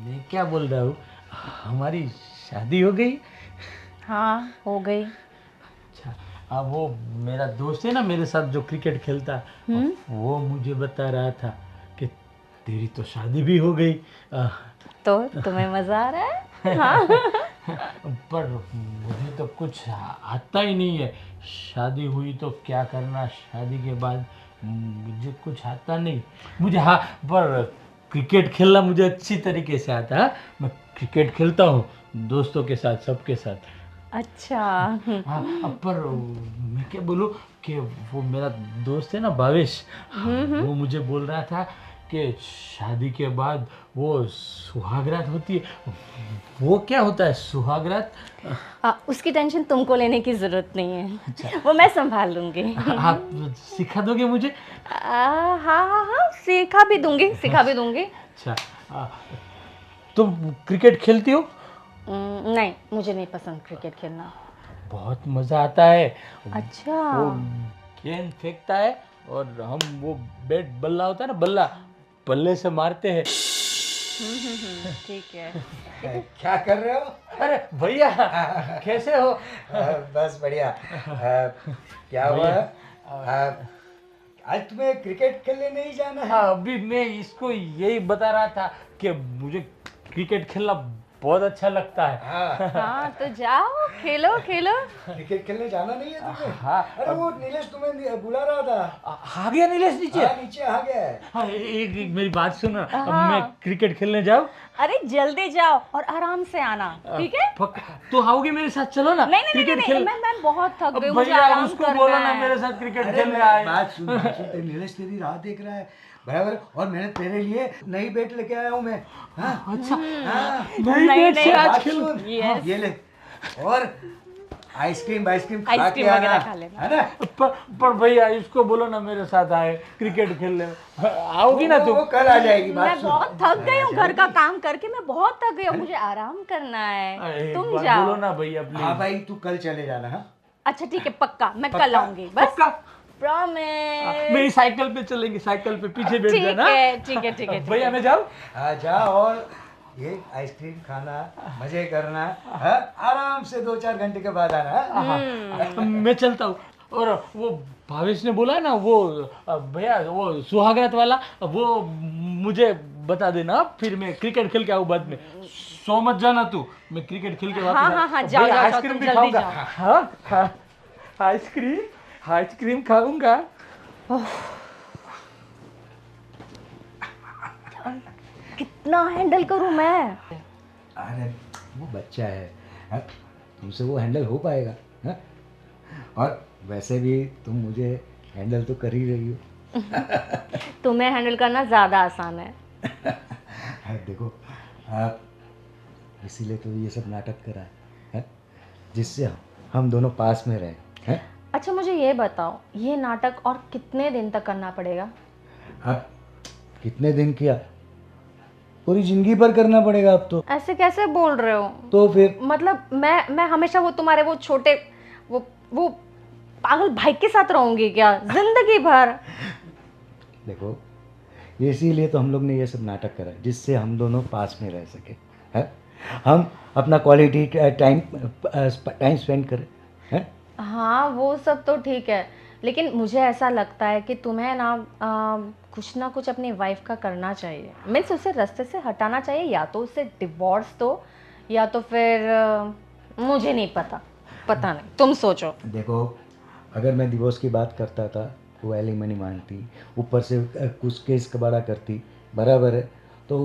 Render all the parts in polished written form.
मैं क्या बोल रहा हूँ, हमारी शादी हो गई। हाँ हो गई। अच्छा, अब वो मेरा दोस्त है ना मेरे साथ जो क्रिकेट खेलता है, वो मुझे बता रहा था कि तेरी तो शादी भी हो गई। तो तुम्हें मजा आ रहा है? हाँ। पर मुझे तो कुछ आता ही नहीं है। शादी हुई तो क्या करना, शादी के बाद मुझे कुछ आता नहीं। मुझे हाँ, पर क्रिकेट खेलना मुझे अच्छी तरीके से आता है। मैं क्रिकेट खेलता हूँ दोस्तों के साथ, सबके साथ। अच्छा। हाँ, अब पर मैं क्या बोलूँ कि वो मेरा दोस्त है ना भावेश, वो मुझे बोल रहा था कि शादी के बाद वो सुहागरात होती है। वो क्या होता है सुहागरात? उसकी टेंशन तुमको लेने की जरूरत नहीं अच्छा, है, वो मैं संभाल लूंगी। आप सिखा दोगे मुझे? हाँ हाँ हाँ, सिखा भी दूंगी, सिखा भी दूंगी। अच्छा, तुम क्रिकेट खेलती हो? नहीं, मुझे नहीं पसंद क्रिकेट खेलना। बहुत मज़ा आता है। अच्छा। वो गेंद फेंकता है और हम वो बैट बल्ला होता है ना, बल्ला बल्ले से मारते हैं। ठीक है। क्या कर रहे हो? अरे भैया, कैसे हो? बस बढ़िया। क्या हुआ? भैया, आज तुम्हें क्रिकेट खेलने नहीं जाना है? हाँ, अभी मैं इसको यही बता रहा था कि मुझे क्रिकेट खेलना बहुत अच्छा लगता है। हाँ, हाँ तो जाओ, खेलो खेलो। क्रिकेट खेलने जाना नहीं है तुम्हें? हाँ, अरे वो नीलेश तुम्हें बुला रहा था। आ गया नीलेश नीचे? हाँ, नीचे आ गया है। हाँ, एक मेरी बात सुनो, अब मैं हाँ। क्रिकेट खेलने जाऊँ? अरे जल्दी जाओ और आराम से आना, ठीक है? तो आओगे मेरे साथ, चलो ना नहीं नहीं नहीं क्रिकेट नहीं, खेल। मैं बहुत थक अब गई हूँ, मुझे भैया आराम उसको करना बोलो ना है। मेरे साथ क्रिकेट अरे खेलने मैं आए। बात सुन, नीलेश तेरी राह देख रहा है बराबर। और मैंने तेरे लिए नई बैट लेके आया हूँ मैं। हाँ, अच्छा, हाँ। नहीं बैट से नहीं, आज बात खेल। सुन, Yes. ये ले। और आइसक्रीम खा के आइसक्रीम वगैरह आना, खा लेना। है ना? पर भैया इसको बोलो ना मेरे साथ आए क्रिकेट खेलने। आओगी ना वो तुम? कल आ जाएगी। मैं बात सुन। बहुत थक गई हूँ घर का काम करके, मैं बहुत थक गई हूँ, मुझे आराम करना है। एक तुम बार जाओ। बोलो ना भैया हाँ प्लीज। भाई, तू कल चले जाना। हाँ, अच्छा ठीक है, पक्का मैं कल पक्का? आऊंगी, बस पक्का? प्रॉमिस। मेरी साइकिल पे चलेंगे, साइकिल पे पीछे बैठ ठीक जाना। है ठीक है ठीक है ठीक भैया है। मैं जाऊँ? आ जा और ये आइसक्रीम खाना, मजे करना। हाँ, आराम से 2-4 घंटे के बाद आना। हाँ? हाँ, मैं चलता हूँ। और वो भावेश ने बोला ना वो भैया वो सुहागरात वाला, वो मुझे बता देना, फिर मैं क्रिकेट खेल के आऊँ बाद में। सो मत जाना तू, मैं क्रिकेट खेल के वापस हाँ हाँ हाँ, जाओ भैया, जाओ जाओ, आइसक्रीम तुम भी जल्दी खाऊंगा। जाओ। हाँ हाँ, आइसक्रीम आइसक्रीम खाऊंगा। कितना हैंडल करूँ मैं? अरे वो बच्चा है। हाँ? तुमसे वो हैंडल हो पाएगा? हाँ? और वैसे भी तुम मुझे हैंडल तो कर ही रही हो। तुम्हें हैंडल करना ज्यादा आसान है। देखो, आप इसीलिए तो ये सब नाटक करा है, जिससे हम दोनों पास में रहे हैं। अच्छा मुझे ये बताओ, ये नाटक और कितने दिन तक करना पड़ेगा? अब कितने दिन किया, पूरी जिंदगी भर करना पड़ेगा अब तो। ऐसे कैसे बोल रहे हो? तो फिर मतलब मैं हमेशा वो तुम्हारे वो छोटे वो पागल भाई के साथ रहूंगी क्या जिंदगी भर? देखो, ये इसीलिए तो हम लोग ने ये सब नाटक करा, जिससे हम दोनों पास में रह सके। है, हम अपना क्वालिटी टाइम स्पेंड करें। हैं? हाँ वो सब तो ठीक है, लेकिन मुझे ऐसा लगता है कि तुम्हें ना कुछ ना कुछ अपनी वाइफ का करना चाहिए। मीन्स उसे रास्ते से हटाना चाहिए, या तो उसे डिवोर्स दो, या तो फिर मुझे नहीं पता, पता नहीं, तुम सोचो। देखो, अगर मैं डिवोर्स की बात करता था, वो एलिमनी मांगती, ऊपर से कुछ केस कबाड़ा करती, बराबर है, तो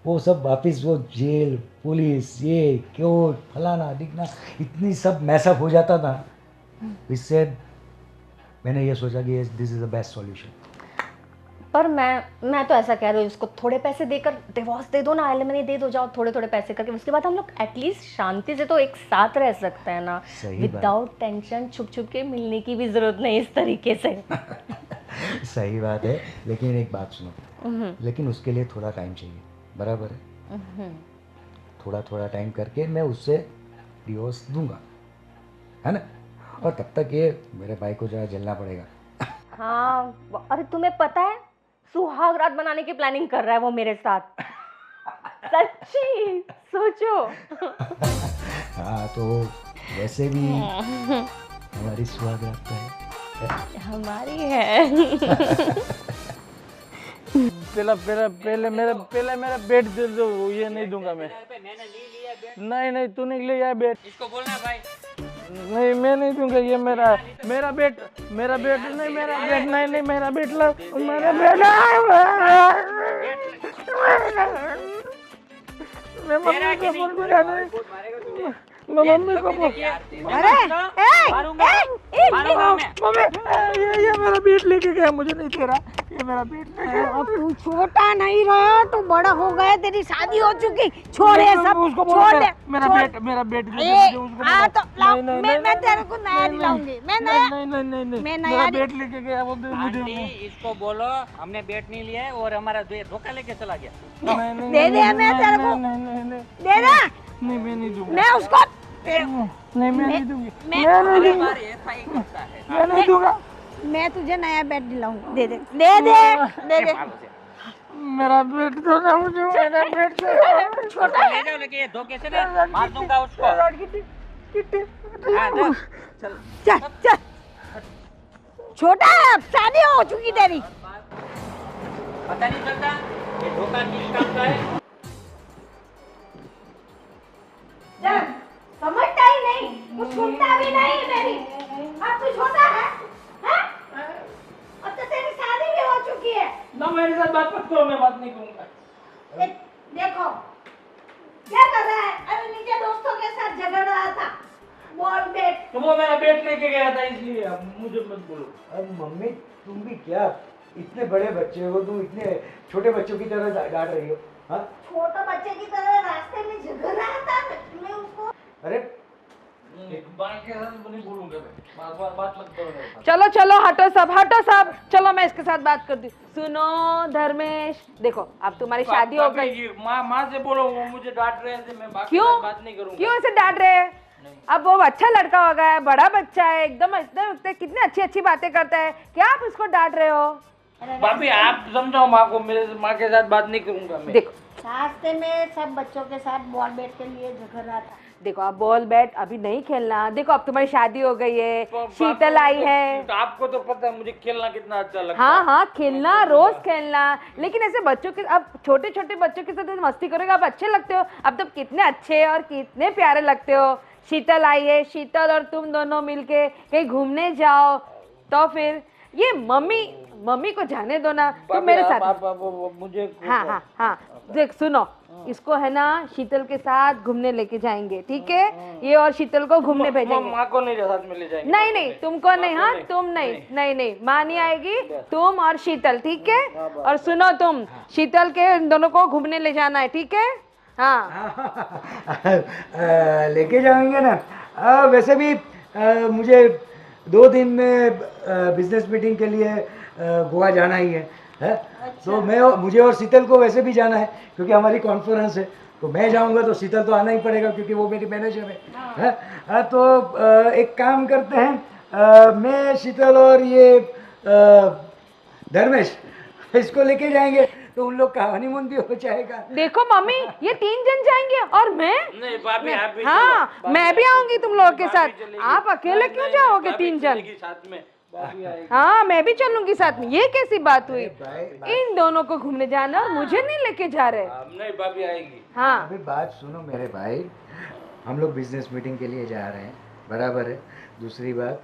वो सब वापस वो जेल, पुलिस, ये कोर्ट, फलाना दिखना, इतनी सब मैसअप हो जाता था। इससे मैंने ये सोचा कि this is the best solution. पर मैं तो ऐसा कह रही हूँ, उसको थोड़े पैसे देकर डिवोर्स दे दो ना, एलिमनी दे दो, जाओ थोड़े थोड़े पैसे करके, उसके बाद हम लोग एटलीस्ट शांति से तो एक साथ रह सकते हैं ना, सही बात। विदाउट टेंशन, छुप छुप के मिलने की भी जरूरत नहीं इस तरीके से। सही बात है, लेकिन एक बात सुनो, लेकिन उसके लिए थोड़ा टाइम चाहिए, बराबर है? थोड़ा थोड़ा टाइम करके मैं उससे डिवोर्स दूंगा, है ना? और तब तक ये मेरे भाई को जरा झेलना पड़ेगा। हाँ, अरे तुम्हें पता है सुहाग रात बनाने की प्लानिंग कर रहा है वो मेरे साथ। सच्ची सोचो। हाँ तो वैसे भी हमारी सुहाग रात तो है। हमारी है। पहले मेरा बेट दे दो, ये नहीं दूंगा मैं। नहीं तूने लिया बेट, इसको बोलना भाई। नहीं मैं नहीं दूंगा, ये मेरा बेट नहीं, मेरा बेट नहीं, मेरा बेट ला, मेरा बेट। मैं मम्मी को बोल दूंगा, मैं मम्मी को बोल। अरे मारूंगा मैं। ये मेरा बेट लेके गया, मुझे नहीं दे रहा, ये मेरा बेट ले गया। अब तू छोटा नहीं रहा, तू बड़ा हो गया, तेरी शादी हो चुकी। छोड़ ये सब, उसको बोल, छोड़ दे। मेरा बेट हाँ तो लाओ, मैं तेरे को नया दिलाऊंगी। मैं नया, मैं मेरा नया बेट लेके गया वो मुझे। आंटी इसको बोलो हमने बेट नहीं लिया है और हमारा धोखा लेके चला गया। दे दे, मैं तेरे को दे दे। नहीं मैं नहीं दूंगा, मैं उसको नहीं मैं नहीं दूंगी, मैं मैं नहीं दूंगा। मैं तुझे नया बेड दिलाऊंगी। दे दे दे दे दे दे। मेरा बेट दो ना मुझे, मेरा बेट दो। छोटा ले जाओ, लेके ये धोखे से ना मार दूंगा उसको। हाँ, दो। चल चल चल, छोटा है, अब शादी हो चुकी तेरी। पता नहीं चलता ये धोखा किस काम का है। समझता ही नहीं, कुछ सुनता भी नहीं मेरी। अब तू छोटा है, हैं? अब तो तेरी शादी भी हो चुकी है। ना मेरे साथ बात मत करो, मैं बात नहीं करूंगा। देखो क्या कर रहा है। अरे नीचे दोस्तों के साथ झगड़ रहा था, बॉल बैट। तो वो मेरा बेट लेके गया था, इसलिए अब मुझे मत बोलो। अब मम्मी तुम भी क्या, इतने बड़े बच्चे हो, तुम इतने छोटे बच्चों की तरह डांट रही हो। हाँ छोटा बच्चे की तरह रास्ते में झगड़ रहा था, मैं उसको। अरे एक बार के साथ नहीं बोलूंगा मैं, बात मत करो मेरे साथ। चलो चलो हटो सब, चलो मैं इसके साथ बात करती हूँ। सुनो धर्मेश, देखो अब तुम्हारी शादी हो गई। माँ से बोलो, वो मुझे डांट रहे थे, मैं क्यों बात नहीं करूंगा। क्यों ऐसे डांट रहे हैं? अब वो अच्छा लड़का हो गया है, बड़ा बच्चा है, एकदम इतने कितने अच्छी अच्छी बातें करता है, क्या आप उसको डांट रहे हो? भाभी आप समझाओ माँ को, मेरे माँ के साथ बात नहीं करूंगा मैं। देखो रास्ते में सब बच्चों के साथ बॉल बैट के लिए झगड़ रहा था। देखो आप बॉल बैट अभी नहीं खेलना। देखो अब तुम्हारी शादी हो गई है, शीतल आई है। तो आपको तो पता है मुझे खेलना कितना अच्छा लगता हाँ है। हाँ खेलना, रोज खेलना, लेकिन ऐसे बच्चों के, अब छोटे छोटे बच्चों के साथ मस्ती करोगे आप अच्छे लगते हो। अब तो कितने अच्छे और कितने प्यारे लगते हो। शीतल आई है, शीतल और तुम दोनों मिलके कहीं घूमने जाओ, तो फिर ये मम्मी को जाने दो ना, तुम मेरे साथ। मुझे हाँ हाँ हाँ देख सुनो, इसको है ना शीतल के साथ घूमने लेके जाएंगे, ठीक है? ये और शीतल को घूमने भेजेंगे। माँ को नहीं साथ में ले जाएंगे। नहीं तुमको नहीं, हाँ तुम नहीं माँ नहीं आएगी, तुम और शीतल, ठीक है? और सुनो तुम, शीतल के इन दोनों को घूमने ले जाना है, ठीक है? हाँ लेके जाएंगे ना। वैसे भी मुझे 2 दिन में बिजनेस मीटिंग के लिए गोवा जाना ही है। तो मुझे और शीतल को वैसे भी जाना है, क्योंकि हमारी कॉन्फ्रेंस है। तो मैं जाऊंगा तो शीतल तो आना ही पड़ेगा, क्योंकि वो मेरी मैनेजर है। तो एक काम करते हैं, मैं शीतल और ये धर्मेश इसको लेके जाएंगे, तो उन लोग का हनीमून भी हो जाएगा। देखो मम्मी, ये 3 जन जाएंगे और मैं नहीं भाभी आप भी हाँ चलो। मैं भी आऊंगी तुम लोगों के साथ। चलेगी। आप अकेले क्यों नहीं, जाओगे भाभी 3 जन? चलेगी साथ में, भाभी आएगी। हाँ मैं भी चलूंगी साथ में। ये कैसी बात हुई? भाई इन दोनों को घूमने जाना और मुझे नहीं लेके जा रहे। नहीं भाभी आएगी। हाँ अभी बात सुनो मेरे भाई, हम लोग बिजनेस मीटिंग के लिए जा रहे हैं, बराबर है। दूसरी बात,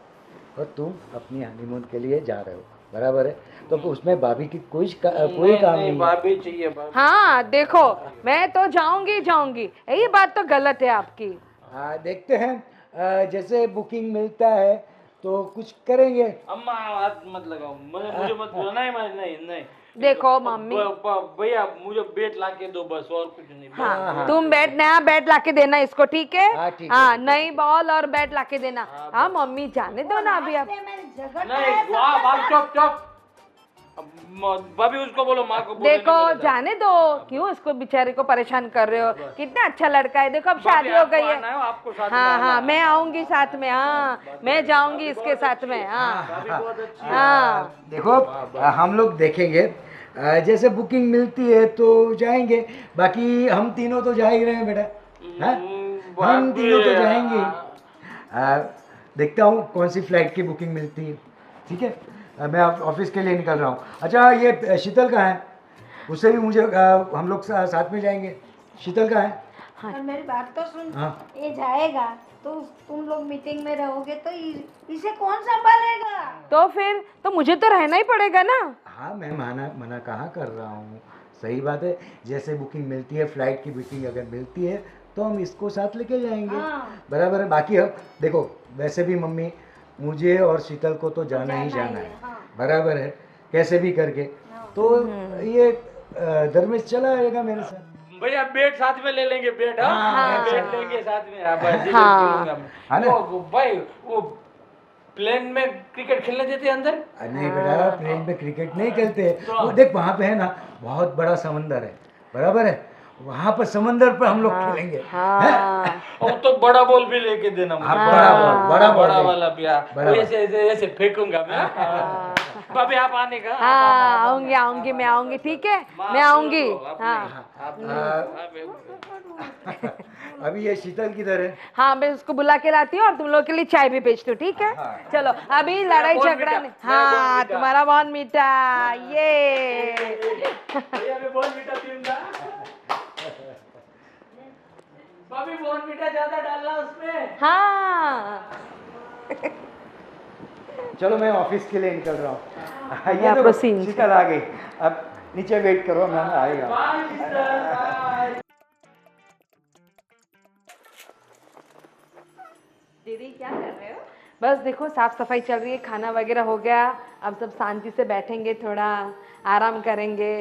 और तुम अपनी हनीमून के लिए जा रहे हो, बराबर है। तो उसमें भाभी की कोई काम नहीं है। भाभी चाहिए भाभी। हाँ देखो, मैं तो जाऊंगी, यही बात तो गलत है आपकी। हाँ देखते हैं, जैसे बुकिंग मिलता है तो कुछ करेंगे। अम्मा हाथ मत लगाओ, मुझे मत बोलो। नहीं देखो मम्मी, भैया मुझे बेट ला के दो बस, और कुछ नहीं। हाँ तुम नया बैट लाके देना इसको, ठीक है? हाँ, ठीक है, हाँ ठीक है। नई बॉल और बैट लाके देना। हाँ मम्मी जाने दो ना अभी आप। नहीं आप चुप। भाभी उसको बोलो, माँ को बोलो। देखो जाने दो, क्यों इसको बेचारे को परेशान कर रहे हो? कितना अच्छा लड़का है। देखो अब शादी हो गई है। आपको साथ हाँ मैं आऊंगी साथ में। हाँ मैं जाऊंगी इसके साथ में। हाँ भाभी बहुत अच्छी है। हाँ देखो हम लोग देखेंगे, जैसे बुकिंग मिलती है तो जाएंगे, बाकी हम तीनों तो जा ही रहे हैं बेटा, हाँ? हम तीनों तो जाएंगे। देखता हूँ कौन सी फ्लाइट की बुकिंग मिलती है, ठीक है? मैं ऑफिस के लिए निकल रहा हूँ। अच्छा ये शीतल कहाँ है? उससे भी मुझे हम लोग साथ में जाएंगे। शीतल कहाँ है? और मेरी बात तो सुन, हाँ। ये जाएगा तो तुम लोग मीटिंग में रहोगे तो इसे कौन संभालेगा? तो फिर तो मुझे तो रहना ही पड़ेगा ना। हाँ मैं मना कहाँ कर रहा हूँ, सही बात है। जैसे बुकिंग मिलती है, फ्लाइट की बुकिंग अगर मिलती है तो हम इसको साथ लेके जाएंगे। हाँ। बराबर है। बाकी अब देखो, वैसे भी मम्मी मुझे और शीतल को तो जाना ही जाना है, हाँ। बराबर है, कैसे भी करके। तो ये धर्मेश चला आएगा मेरे साथ। भैया बेड साथ में ले लेंगे, बेड। हाँ, बेड लेंगे साथ में। हाँ भाई, जी, हाँ। पीऊंगा मैं। हाँ ना? वो भाई वो प्लेन में क्रिकेट खेलने देते हैं अंदर? नहीं बेटा, प्लेन पे क्रिकेट नहीं खेलते। वो देख वहाँ पे है ना, बहुत बड़ा समंदर है, बराबर है, वहाँ पर समंदर पर हम लोग खेलेंगे। हैं? और तो बड़ा बॉल भी लेके देना मुझे। हाँ, बड़ा बॉल बड़ा वाला भी। हाँ, बड़ा ऐसे ऐसे ऐसे फेंकूंगा मैं। भाभी आप आने का? हाँ आऊंगी आऊंगी, मैं आऊंगी, ठीक है, मैं आऊंगी। हाँ अभी ये शीतल किधर है? हाँ, मैं उसको बुला के लाती हूँ और तुम लोग के लिए चाय भी भेजती हूँ, ठीक है? चलो अभी लड़ाई बहुत झगड़ा मीठा, नहीं। मेरा हाँ बहुत मीठा। तुम्हारा बहुत मीठा, ये भैया मैं बहुत मीठा पीऊंगा। भाभी बहुत मीठा ज्यादा डालना उसमें। हाँ चलो मैं ऑफिस के लिए निकल रहा हूँ। या ये proceed। तो शीतल आ गई। अब नीचे वेट करो, मैं आएगा। Bye sister, bye. दीदी क्या कर रहे हो? बस देखो साफ सफाई चल रही है, खाना वगैरह हो गया, अब सब शांति से बैठेंगे, थोड़ा आराम करेंगे।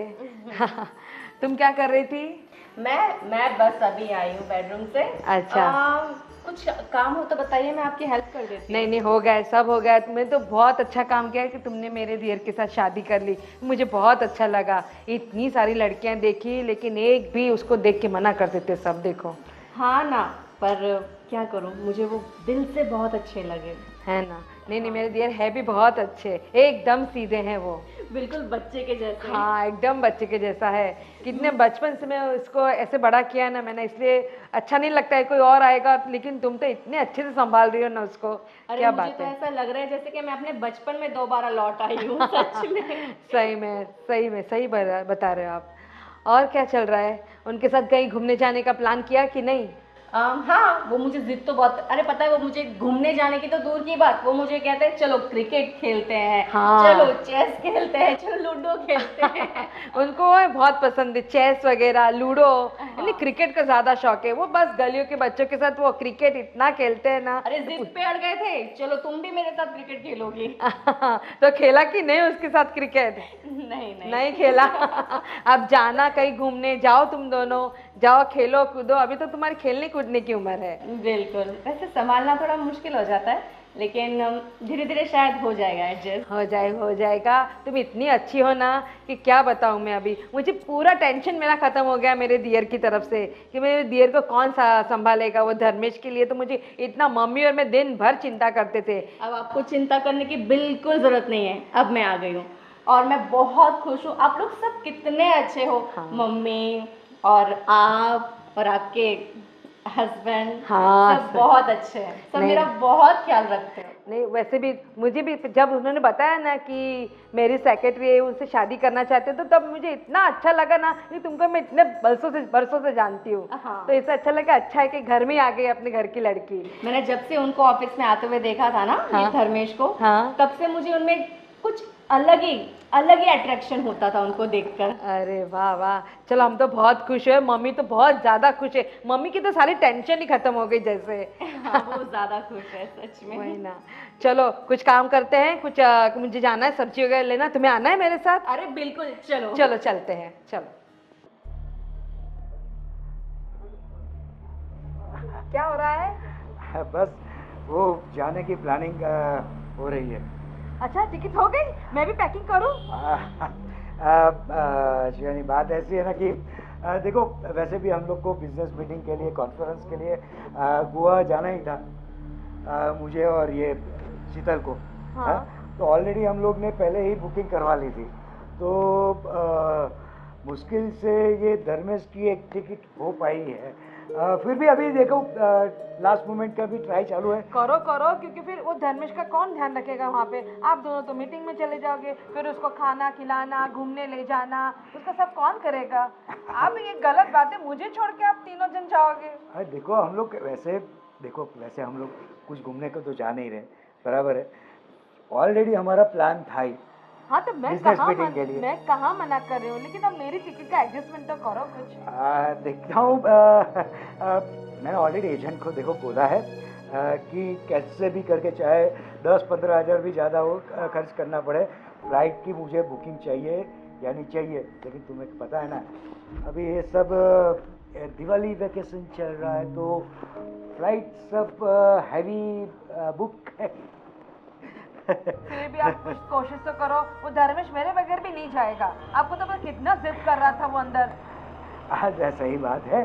तुम क्या कर रही थी? मैं बस अभी आई हूँ बेडरूम से। अच्छा। कुछ काम हो तो बताइए, मैं आपकी हेल्प कर देती हूँ। नहीं नहीं, हो गया, सब हो गया। तुमने तो बहुत अच्छा काम किया कि तुमने मेरे दियर के साथ शादी कर ली, मुझे बहुत अच्छा लगा। इतनी सारी लड़कियां देखी लेकिन एक भी उसको देख के मना कर देते सब, देखो। हाँ ना, पर क्या करूँ, मुझे वो दिल से बहुत अच्छे लगे, है ना? नहीं नहीं, मेरे दियर है भी बहुत अच्छे, एकदम सीधे हैं वो, बिल्कुल बच्चे के जैसे। हाँ एकदम बच्चे के जैसा है। कितने बचपन से मैं उसको ऐसे बड़ा किया ना मैंने, इसलिए अच्छा नहीं लगता है कोई और आएगा, लेकिन तुम तो इतने अच्छे से संभाल रही हो ना उसको। क्या बात है। ऐसा लग रहा है जैसे कि मैं अपने बचपन में दोबारा लौट आई हूँ, सच में। सही बता रहे हो आप। और क्या चल रहा है? उनके साथ कहीं घूमने जाने का प्लान किया कि नहीं? हाँ, वो मुझे जिद तो बहुत, अरे पता है, वो मुझे घूमने जाने की तो दूर की बात, वो मुझे कहते हैं चलो क्रिकेट खेलते हैं, हाँ। चलो चेस खेलते हैं, चलो लूडो खेलते हैं। उनको बहुत पसंद है चेस वगैरह, लूडो। यानी क्रिकेट का ज्यादा शौक है, वो बस गलियों के बच्चों के साथ वो क्रिकेट इतना खेलते हैं ना। अरे जिद पे अड़ गए थे, चलो तुम भी मेरे साथ क्रिकेट खेलोगी। तो खेला कि नहीं उसके साथ क्रिकेट? नहीं खेला। अब जाना कहीं घूमने, जाओ तुम दोनों, जाओ खेलो कूदो, अभी तो तुम्हारी खेलने कूदने की उम्र है। बिल्कुल, वैसे संभालना थोड़ा मुश्किल हो जाता है, लेकिन धीरे धीरे शायद हो जाएगा एडजस्ट। हो जाएगा। तुम इतनी अच्छी हो ना कि क्या बताऊँ मैं। अभी मुझे पूरा टेंशन मेरा खत्म हो गया मेरे दियर की तरफ से कि मेरे दियर को कौन सा संभालेगा। वो धर्मेश के लिए तो मुझे इतना मम्मी और मैं दिन भर चिंता करते थे। अब आपको चिंता करने की बिल्कुल ज़रूरत नहीं है, अब मैं आ गई हूँ और मैं बहुत खुश हूँ। आप लोग सब कितने अच्छे हो। हाँ। मम्मी और आप और आपके हस्बैंड, हाँ, सब बहुत अच्छे हैं, सब नहीं। मेरा बहुत ख्याल रखते हो। नहीं वैसे भी मुझे भी जब उन्होंने बताया ना कि मेरी सेक्रेटरी है, उनसे शादी करना चाहते हैं, तो तब मुझे इतना अच्छा लगा ना कि तुमको मैं इतने बरसों से जानती हूँ। हाँ। तो इससे अच्छा लगा, अच्छा है कि घर में आ गई अपने घर की लड़की। मैंने जब से उनको ऑफिस में आते हुए देखा था ना, हाँ। ये धर्मेश को, हाँ। तब से मुझे उनमें कुछ अलग ही अट्रैक्शन होता था उनको देखकर। अरे वाह वाह, चलो हम तो बहुत खुश है, मम्मी तो बहुत ज्यादा खुश है। मम्मी की तो सारी टेंशन ही खत्म हो गई जैसे। हाँ, वो ज्यादा खुश है सच में। वही ना। चलो कुछ काम करते हैं, कुछ मुझे जाना है, सब्जी वगैरह लेना, तुम्हें आना है मेरे साथ? अरे बिल्कुल, चलो चलो चलते हैं, चलो। क्या हो रहा है? बस वो जाने की प्लानिंग हो रही है। अच्छा टिकट हो गई, मैं भी पैकिंग करूं? यानी बात ऐसी है ना कि देखो, वैसे भी हम लोग को बिजनेस मीटिंग के लिए, कॉन्फ्रेंस के लिए गोवा जाना ही था, मुझे और ये शीतल को। हाँ। तो ऑलरेडी हम लोग ने पहले ही बुकिंग करवा ली थी, तो मुश्किल से ये धर्मेश की एक टिकट हो पाई है। फिर भी अभी देखो लास्ट मोमेंट का भी ट्राई चालू है। करो करो, क्योंकि फिर वो धर्मेश का कौन ध्यान रखेगा वहाँ पे? आप दोनों तो मीटिंग में चले जाओगे, फिर उसको खाना खिलाना, घूमने ले जाना, उसका सब कौन करेगा? आप ये गलत बात है, मुझे छोड़ के आप तीनों जन जाओगे। अरे देखो हम लोग वैसे हम लोग कुछ घूमने को तो जा नहीं रहे, बराबर है। ऑलरेडी हमारा प्लान था ही। हाँ तो मैं Business कहाँ meeting के लिए। मैं कहाँ मना कर रही हूँ, लेकिन अब मेरी टिकट का एडजस्टमेंट तो करो कुछ। देखता हूँ। मैंने ऑलरेडी एजेंट को देखो बोला है कि कैसे भी करके चाहे 10-15 हज़ार भी ज़्यादा हो खर्च करना पड़े, फ्लाइट की मुझे बुकिंग चाहिए यानी चाहिए। लेकिन तुम्हें पता है ना अभी ये सब दिवाली वैकेशन चल रहा है तो फ्लाइट सब हैवी बुक है। फिर भी आप कुछ कोशिश तो करो। वो धर्मेश मेरे बगैर भी नहीं जाएगा। आपको तो बस कितना जिद कर रहा था वो अंदर। सही बात है।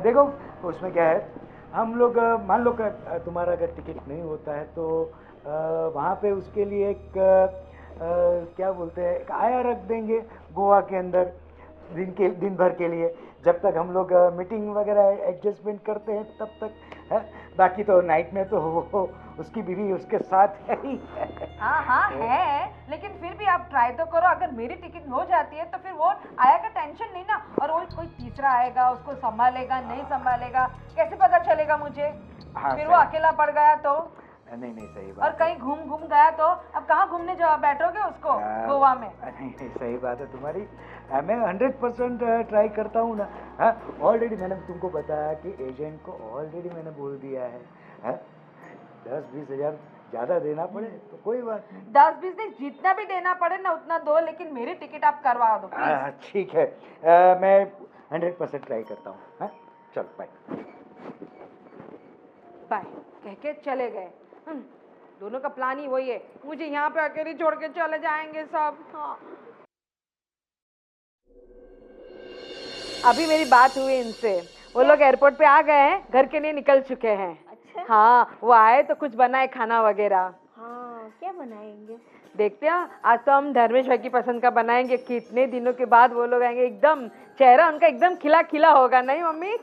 देखो उसमें क्या है, हम लोग मान लो तुम्हारा अगर टिकट नहीं होता है तो वहाँ पे उसके लिए एक क्या बोलते हैं, एक आया रख देंगे गोवा के अंदर दिन भर के लिए, जब तक हम लोग मीटिंग वगैरह एडजस्टमेंट करते हैं तब तक है। बाकी तो नाइट में तो वो उसकी बीवी उसके साथ है ही। हाँ है, लेकिन फिर भी आप ट्राई तो करो। अगर मेरी टिकट हो जाती है तो फिर वो आया का टेंशन नहीं ना, और वो कोई तीसरा आएगा, उसको संभालेगा नहीं संभालेगा कैसे पता चलेगा मुझे? फिर वो अकेला पड़ गया तो नहीं सही बात। और कहीं घूम गया तो अब कहाँ घूमने जाओ, बैठोगे उसको गोवा में? नहीं सही बात है तुम्हारी। मैं 100% ट्राई करता हूँ ना। हाँ ऑलरेडी मैंने तुमको बताया कि एजेंट को ऑलरेडी मैंने बोल दिया है 10-20 हज़ार ज़्यादा देना पड़े तो कोई बात नहीं। 10-20 दिन जितना भी देना पड़े ना उतना दो, लेकिन मेरी टिकट आप करवा दो प्लीज। ठीक है। मैं 100% ट्राई करता हूँ। हाँ चल बाय बाय कह के चले गए। दोनों का प्लान ही वही है, मुझे यहाँ पे अकेले छोड़ के चले जाएंगे सब। हाँ। अभी मेरी बात हुई इनसे, वो लोग एयरपोर्ट पे आ गए हैं, घर के लिए निकल चुके हैं। अच्छा हाँ वो आए तो कुछ बनाए खाना वगैरह। हाँ क्या बनाएंगे? देखते हैं, आज तो हम धर्मेश भाई की पसंद का बनाएंगे। कितने दिनों के बाद वो लोग आएंगे, एकदम चेहरा उनका एकदम खिला खिला होगा, नहीं मम्मी?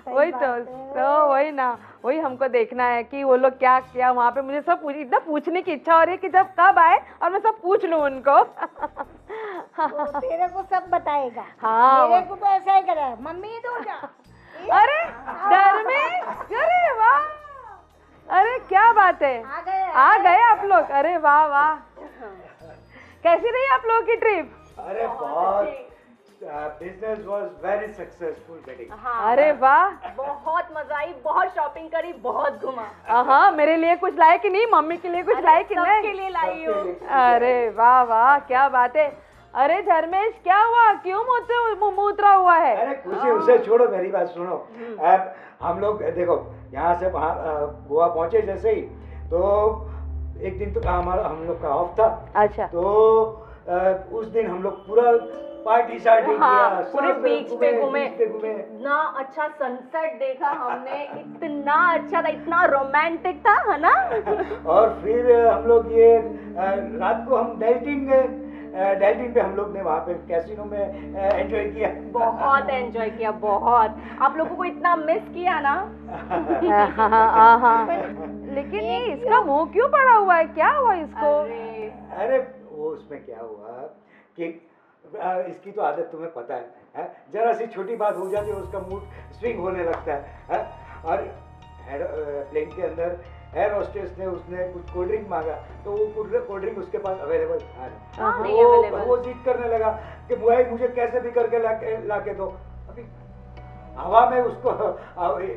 वही तो वही ना, वही हमको देखना है कि वो लोग क्या क्या वहाँ पे। मुझे सब इतना पूछने की इच्छा हो रही है कि जब कब आए और मैं सब पूछ लूँ उनको। वो तेरे को सब बताएगा। हाँ मेरे को तो ऐसा ही करा है, मम्मी तो जा। अरे धर्मेश, अरे वाह, अरे क्या बात है, आ गए आप लोग। अरे वाह वाह, कैसी रही आप लोगों की ट्रिप? अरे बहुत business was very successful wedding. अरे वाह, बहुत मजा आई, बहुत शॉपिंग करी, बहुत घुमा। हाँ मेरे लिए कुछ लाए कि नहीं? मम्मी के लिए कुछ लाए कि नहीं? सबके लिए लाई हूँ। अरे वाह वाह क्या बात है। अरे धर्मेश क्या हुआ, क्यों मुँह उतरा हुआ है? अरे खुशी उसे छोड़ो, मेरी बात सुनो। अब हम लोग देखो यहाँ से वहाँ गोवा पहुँचे जैसे ही तो एक दिन तो हम लोग का ऑफ था। अच्छा। तो उस दिन हम लोग पूरा पार्टी शार्टी हाँ, किया, पूरे सब बीच पे घूमे। घूमे। इतना अच्छा सनसेट देखा हमने, इतना अच्छा था, इतना रोमांटिक था, है ना? और फिर हम लोग ये रात को हम डेल्टिन पे हम लोग ने वहाँ पे कैसीनो में एंजॉय किया। बहुत एंजॉय किया, बहुत। आप लोगों को इतना मिस किया ना। लेकिन ये इसका मुंह क्यों पड़ा हुआ है, क्या हुआ इसको? अरे वो उसमें क्या हुआ कि इसकी तो आदत तुम्हें पता है? जरा सी छोटी बात हो जाती है उसका मूड स्विंग होने लगता है? और प्लेन के अंदर एयर होस्टेस ने उसने कुछ कोल्ड ड्रिंक मांगा तो वो कोल्ड ड्रिंक उसके पास अवेलेबल था। वो जिद करने लगा कि मुझे कैसे भी करके लाके दो। अभी हवा में उसको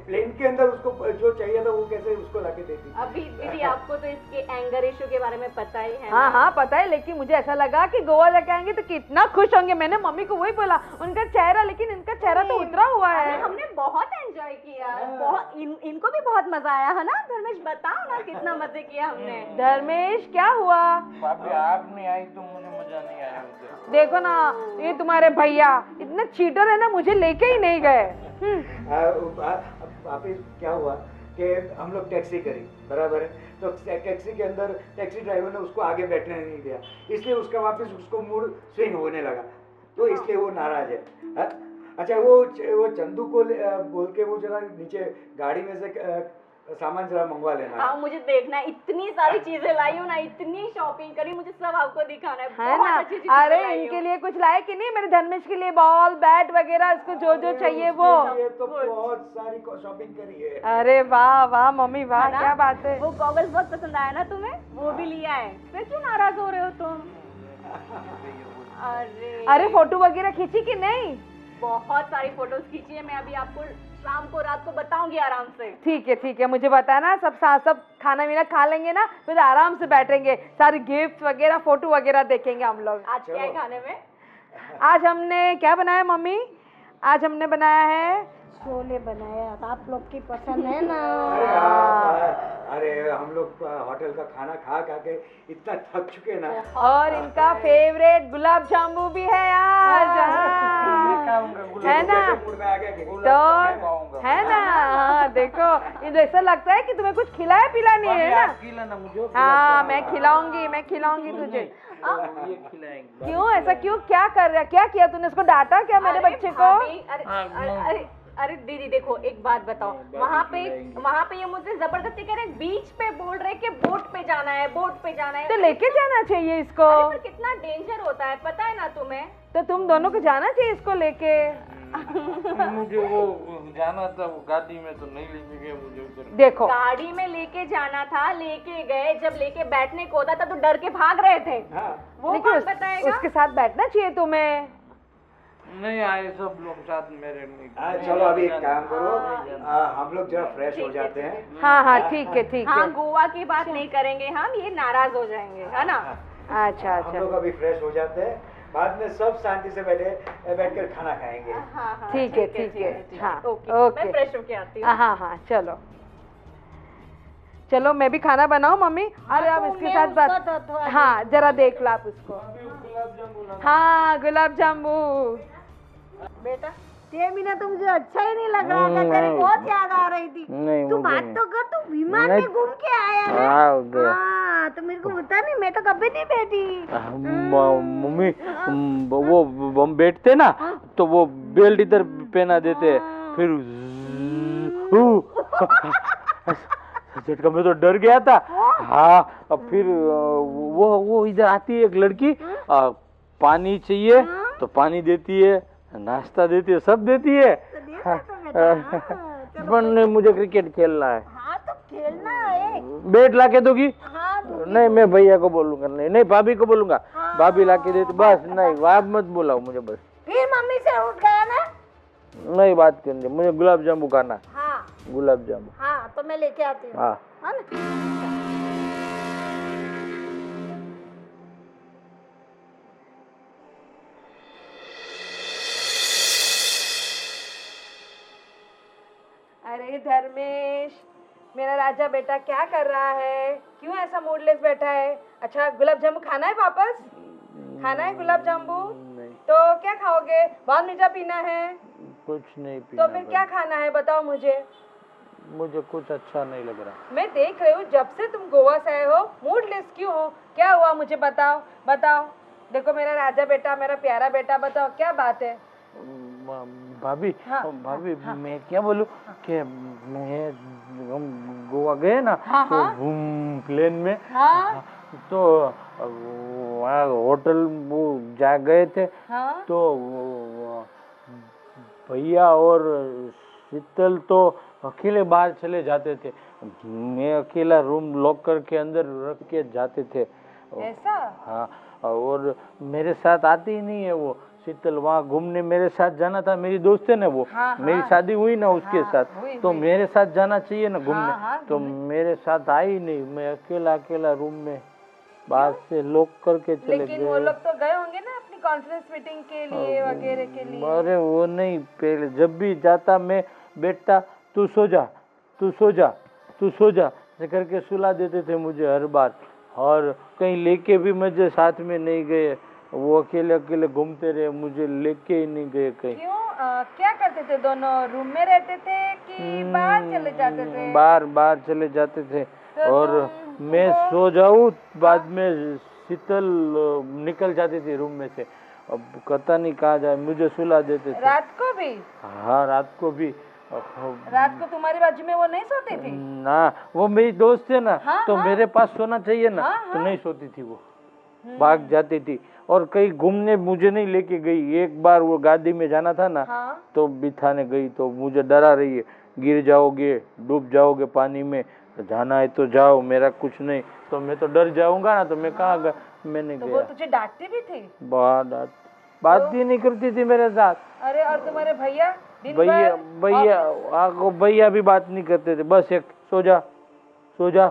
प्लेन के अंदर उसको जो चाहिए था वो कैसे उसको लाके देती। अभी दीदी आपको तो इसके एंगर इशू के बारे में पता ही है। हाँ पता है, लेकिन मुझे ऐसा लगा कि गोवा जाके आएंगे तो कितना खुश होंगे। मैंने मम्मी को वही बोला, उनका चेहरा, लेकिन इनका चेहरा तो उतरा हुआ है। हमने बहुत एंजॉय किया, बहुत इनको भी बहुत मजा आया है ना? धर्मेश बताओ ना कितना मजे किया हमने। धर्मेश क्या हुआ? भाभी आप नहीं आई तो मुझे मजा नहीं आया। देखो ना ये तुम्हारे भैया इतने चीटर है ना, मुझे लेके ही नहीं गए। वापिस क्या हुआ कि हम लोग टैक्सी करी, बराबर है। तो टैक्सी के अंदर टैक्सी ड्राइवर ने उसको आगे बैठने नहीं दिया, इसलिए उसका वापस उसको मूड स्विंग होने लगा, तो इसलिए वो नाराज है। हाँ? अच्छा, वो चंदू को बोल के वो जरा नीचे गाड़ी में से सामान जरा मंगवा लेना। हाँ, मुझे देखना है, इतनी सारी चीजें लाई हूँ ना, इतनी शॉपिंग करी, मुझे सब आपको दिखाना है है बहुत ना। अच्छी चीजें अरे लाई इनके हूँ। लिए कुछ लाए कि नहीं? मेरे धर्मेश के लिए बॉल बैट वगैरह, इसको जो जो चाहिए वो। ये तो बहुत सारी शॉपिंग करी है। अरे वाह वाह मम्मी वाह, है ना? क्या बात है। वो गॉगल्स बहुत पसंद आया ना तुम्हें, वो भी लिया है, फिर क्यों नाराज हो रहे हो तुम? अरे फोटो वगैरह खींची कि नहीं? बहुत सारी फोटोज खींची है, मैं अभी आपको शाम को रात को बताऊंगी आराम से। ठीक है, मुझे बताना, सब साथ सब खाना वीना खा लेंगे ना, फिर आराम से बैठेंगे, सारी गिफ्ट वगैरह फोटो वगैरह देखेंगे हम लोग। आज क्या है खाने में? आज हमने क्या बनाया मम्मी? आज हमने बनाया है छोले बनाए, अब आप लोग की पसंद है ना। अरे हम लोग होटल का खाना खा खा के इतना थक चुके ना। और इनका फेवरेट गुलाब जामुन भी है आज। हाँ, है ना? तो है ना? हाँ देखो, ये ऐसा लगता है कि तुम्हें कुछ खिलाया पिला नहीं है ना? हाँ, मैं खिलाऊंगी तुझे। क्यों ऐसा क्यों, क्या कर रहा है, क्या किया तूने? उसको डांटा क्या मेरे बच्चे को? अरे दीदी देखो, एक बात बताओ, वहाँ पे ये मुझसे जबरदस्ती कह रहे, बीच पे बोल रहे कि बोट पे जाना है, तो लेके जाना चाहिए इसको। अरे पर कितना डेंजर होता है पता है ना तुम्हें? तो तुम दोनों को जाना चाहिए इसको लेके। मुझे वो जाना था, वो गाड़ी में तो नहीं लेके गए मुझे उधर। देखो, गाड़ी में लेके जाना था, लेके गए, जब लेके बैठने को होता था तो डर के भाग रहे थे। वो लेकिन कौन बताएगा? उसके साथ बैठना चाहिए तुम्हें। नहीं आए सब लोग साथ मेरे नहीं। चलो अभी एक काम करो, हम लोग जरा फ्रेश हो जाते हैं। हाँ ठीक है। हाँ, गोवा की बात नहीं करेंगे हम, ये नाराज हो जाएंगे, है ना? अच्छा हम लोग अभी फ्रेश हो जाते हैं, बाद में सब शांति से बैठकर खाना खाएंगे। हाँ, ठीक है। हाँ ओके, मैं फ्रेश होके आती हूँ। हाँ चलो मैं भी खाना बनाऊं मम्मी। अरे आप इसके साथ बात, हाँ जरा देख लो आप उसको। हाँ गुलाब जामुन। बेटा तेरे बिना तो मुझे अच्छा ही नहीं लग रहा था, तेरी बहुत याद आ रही थी। तू बात तो कर, तू विमान में घूम के आया है। हाँ, तो मेरे को बता नहीं, मैं तो कभी नहीं बैठी। मम्मी वो हम बैठते ना तो वो बेल्ट इधर पहना देते, फिर झटका में तो डर गया था। हाँ, अब फिर वो इधर आती है एक लड़की, पानी चाहिए तो पानी देती है, नाश्ता देती है, सब देती है। पर नहीं, मुझे क्रिकेट खेलना है। हाँ तो खेलना है। बैट ला के दोगी? हाँ नहीं, मैं भैया को बोलूंगा। नहीं भाभी को बोलूंगा, भाभी ला के देती। बस नहीं, आप मत बुलाओ मुझे बस। फिर मम्मी से उठ गया ना। नहीं बात करनी, मुझे गुलाब जामुन खाना। हाँ गुलाब जामुन। हाँ, तो मैं लेके आती हूँ। हाँ है ना? अरे धर्मेश, मेरा राजा बेटा क्या कर रहा है? क्यों ऐसा मूडलेस बैठा है? अच्छा, गुलाब जामुन खाना है वापस? खाना है गुलाब जामुन? नहीं, तो क्या खाओगे? बहुत मीठा पीना है? कुछ नहीं पीना। तो फिर क्या खाना है बताओ मुझे। मुझे कुछ अच्छा नहीं लग रहा। मैं देख रही हूँ जब से तुम गोवा से आए हो, मूडलेस क्यों हो? क्या हुआ मुझे बताओ। देखो मेरा राजा बेटा, मेरा प्यारा बेटा, बताओ क्या बात है? भाभी, मैं क्या बोलूं कि हम गोवा गए ना, तो प्लेन में, तो वहाँ होटल वो जा गए थे, तो भैया और शीतल तो अकेले बाहर चले जाते थे, मैं अकेला रूम लॉक करके अंदर रख के जाते थे। ऐसा? हाँ, और मेरे साथ आती ही नहीं है वो शीतल। वहाँ घूमने मेरे साथ जाना था, मेरी दोस्त है ना वो, मेरी शादी हुई ना उसके साथ, तो मेरे साथ जाना चाहिए ना घूमने, तो मेरे साथ आई नहीं। मैं अकेला रूम में बाहर से लॉक करके चले गए। लेकिन वो लोग तो गए होंगे ना अपनी कॉन्फ्रेंस मीटिंग के लिए वगैरह के लिए। अरे वो नहीं, पहले जब भी जाता मैं बैठता, तू सो जा ऐसे करके सुला देते थे मुझे हर बार, और कहीं लेके भी मुझे साथ में नहीं गए। वो अकेले अकेले घूमते रहे, मुझे लेके ही नहीं गए कहीं। क्यों क्या करते थे दोनों? रूम में रहते थे कि बाहर चले जाते थे? बाहर चले जाते थे और मैं सो जाऊँ, बाद में शीतल निकल जाती थी रूम में से, अब पता नहीं कहाँ जाए, मुझे सुला देते थे। रात को भी? हाँ, रात को भी। रात को तुम्हारी बाजू में वो नहीं सोती थी? ना, वो मेरी दोस्त है ना, हाँ, तो हाँ। मेरे पास सोना चाहिए ना, हाँ, तो नहीं सोती थी वो, भाग जाती थी। और कहीं घूमने मुझे नहीं लेके गई। एक बार वो गाड़ी में जाना था ना, हाँ। तो बिठाने गई, तो मुझे डरा रही है, गिर जाओगे, डूब जाओगे पानी में, तो जाना है तो जाओ, मेरा कुछ नहीं। तो मैं तो डर जाऊंगा ना, तो मैं कहाँ मैंने तो गया। वो तुझे डांटती भी थी? बात ही नहीं करती थी मेरे साथ। अरे और तुम्हारे भैया? दिन भैया भर भैया भी बात नहीं करते थे, बस एक सो जा सो जा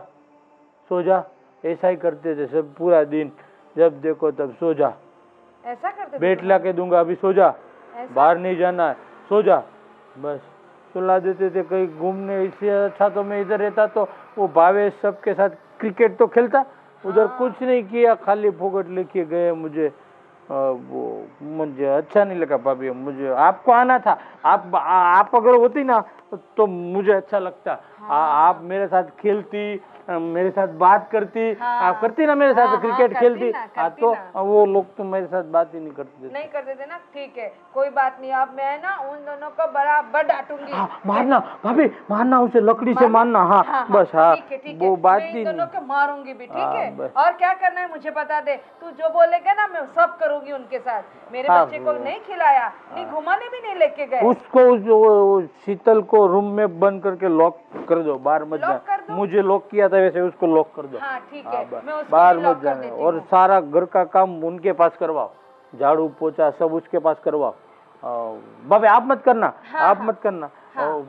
सो जा, ऐसा ही करते थे सब पूरा दिन, जब देखो तब सो जा, ऐसा करते थे? बेट ला के दूंगा, अभी सो जा, ऐसा? बाहर नहीं जाना है, सो जा, बस सुला देते थे। कहीं घूमने, इससे अच्छा तो मैं इधर रहता, तो वो भावेश सबके साथ क्रिकेट तो खेलता, उधर कुछ नहीं किया, खाली फोकट लेके गए मुझे। वो मुझे अच्छा नहीं लगा भाभी, मुझे आपको आना था, आप अगर होती ना तो मुझे अच्छा लगता। आप मेरे साथ खेलती, मेरे साथ बात करती, आप करती ना मेरे साथ क्रिकेट खेलती, तो वो लोग तो मेरे साथ बात ही नहीं करते थे। नहीं करते थे ना, ठीक है, कोई बात नहीं। अब मैं ना उन दोनों को बराबर डांटूंगी। मारना भाभी, मारना उसे, लकड़ी से मारना। हाँ, बस। हाँ, ठीक है, वो बात मैं ही इन दोनों नहीं। को मारूंगी भी, ठीक है। बस। और क्या करना है मुझे बता दे, तू जो बोलेगा ना मैं सब करूंगी उनके साथ। मेरे बच्चे को नहीं खिलाया, नहीं घुमाने भी नहीं लेके गए। उसको वो शीतल को रूम में बंद करके लॉक कर दो, बाहर मत लॉक कर जा। दो? मुझे लॉक किया था वैसे उसको लॉक कर दो। हाँ ठीक है, मैं उसको बाहर भी लॉक मत कर जाने, देती और हूँ। सारा घर का काम उनके पास करवाओ, झाड़ू पोछा सब उसके पास करवाओ। भाभी आप मत करना, आप मत करना।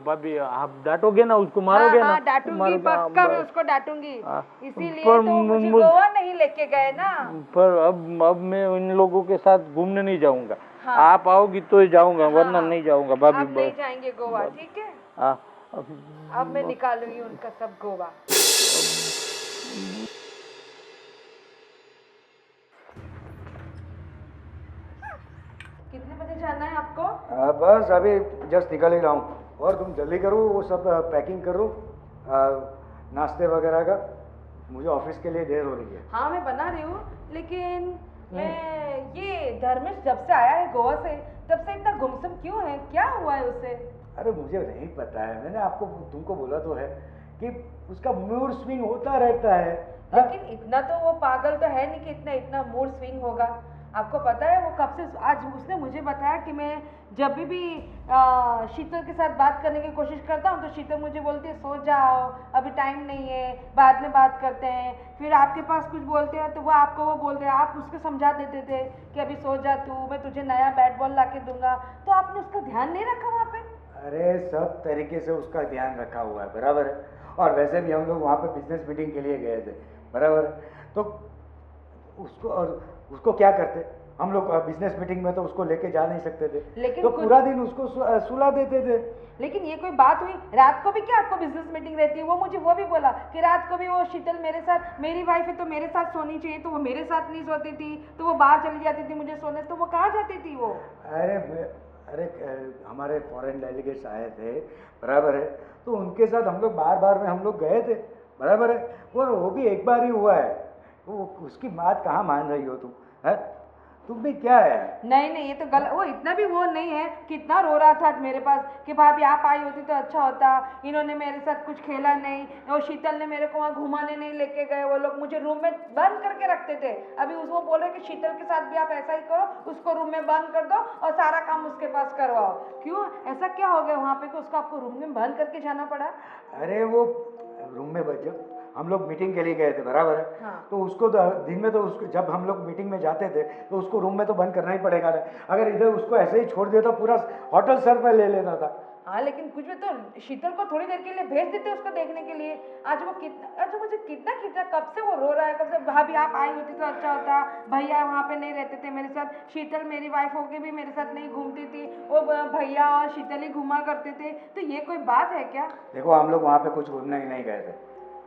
भाभी आप डांटोगे ना, उसको मारोगे ना? डांटूंगी, पक्का मैं उसको डांटूंगी। इसीलिए पर तो मुझे गोवा नहीं लेके गए ना। पर अब मैं इन लोगों के साथ घूमने नहीं जाऊंगा। आप आओगी तो ही जाऊंगा, वरना नहीं जाऊंगा भाभी। अब नहीं जाएंगे गोवा, ठीक है। अब मैं निकालूंगी उनका सब गोवा। कितने बजे जाना है आपको? बस अभी जस्ट निकल ही रहा हूँ। और तुम जल्दी करो, वो सब पैकिंग करो, नाश्ते वगैरह का, मुझे ऑफिस के लिए देर हो रही है। हाँ मैं बना रही हूँ, लेकिन मैं ये धर्मेश जब से आया है गोवा से, तब से इतना गुमसुम क्यों है? क्या हुआ है उसे? अरे मुझे नहीं पता है, मैंने आपको तुमको बोला तो है कि उसका मूड स्विंग होता रहता है। लेकिन इतना तो वो पागल तो है नहीं कि इतना मूड स्विंग होगा। आपको पता है वो कब से, आज उसने मुझे बताया कि मैं जब भी शीतल के साथ बात करने की कोशिश करता हूँ तो शीतल मुझे बोलती है सो जाओ, अभी टाइम नहीं है, बाद में बात करते हैं। फिर आपके पास कुछ बोलते हैं तो वो आपको वो बोलते हैं, आप उसको समझा देते थे कि अभी सो जा तू, मैं तुझे नया बैट बॉल ला के दूंगा। तो आपने उसका ध्यान नहीं रखा वहाँ पे? अरे सब तरीके से उसका ध्यान रखा हुआ है, बराबर है। और वैसे भी हम लोग वहाँ पे बिजनेस मीटिंग के लिए गए थे, बराबर है। तो उसको क्या करते हम लोग, बिजनेस मीटिंग में तो उसको लेके जा नहीं सकते थे, लेकिन तो पूरा दिन उसको सुला देते थे। लेकिन ये कोई बात हुई? रात को भी क्या आपको बिजनेस मीटिंग रहती है? वो मुझे वो भी बोला कि रात को भी वो शीतल मेरे साथ, मेरी वाइफ है तो मेरे साथ सोनी चाहिए, तो वो मेरे साथ नहीं सोती थी, तो वो बाहर चली जाती थी मुझे सोने। तो वो कहाँ जाती थी वो? अरे हमारे फॉरेन डेलीगेट्स आए थे, बराबर है, तो उनके साथ हम लोग बार में हम लोग गए थे, बराबर है। वो भी एक बार ही हुआ है, वो उसकी बात कहाँ मान रही हो तुम? है तुम भी क्या है? नहीं ये तो गलत। वो इतना भी वो नहीं है, कितना रो रहा था मेरे पास कि भाभी आप आई होती तो अच्छा होता, इन्होंने मेरे साथ कुछ खेला नहीं, और शीतल ने मेरे को वहाँ घुमाने नहीं लेके गए, वो लोग मुझे रूम में बंद करके रखते थे। अभी वो बोल रहे कि शीतल के साथ भी आप ऐसा ही करो, उसको रूम में बंद कर दो और सारा काम उसके पास करवाओ। क्यों, ऐसा क्या हो गया वहाँ पे कि उसको आपको रूम में बंद करके जाना पड़ा? अरे वो रूम में जब हम लोग मीटिंग के लिए गए थे, बराबर है, तो उसको दिन में तो उसको, जब हम लोग मीटिंग में जाते थे तो उसको रूम में तो बंद करना ही पड़ेगा ना। अगर इधर उसको ऐसे ही छोड़ दिया तो पूरा होटल सर पे ले लेता था। हाँ लेकिन कुछ भी तो शीतल को थोड़ी देर के लिए भेज देते उसको देखने के लिए। आज वो मुझे कितना कब से वो रो रहा है, कब से भाभी आप आई होती तो अच्छा होता, भैया वहाँ पे नहीं रहते थे मेरे साथ, शीतल मेरी वाइफ होके भी मेरे साथ नहीं घूमती थी, वो भैया और शीतल ही घुमा करते थे। तो ये कोई बात है क्या? देखो हम लोग वहाँ पे कुछ घूमने नहीं गए थे,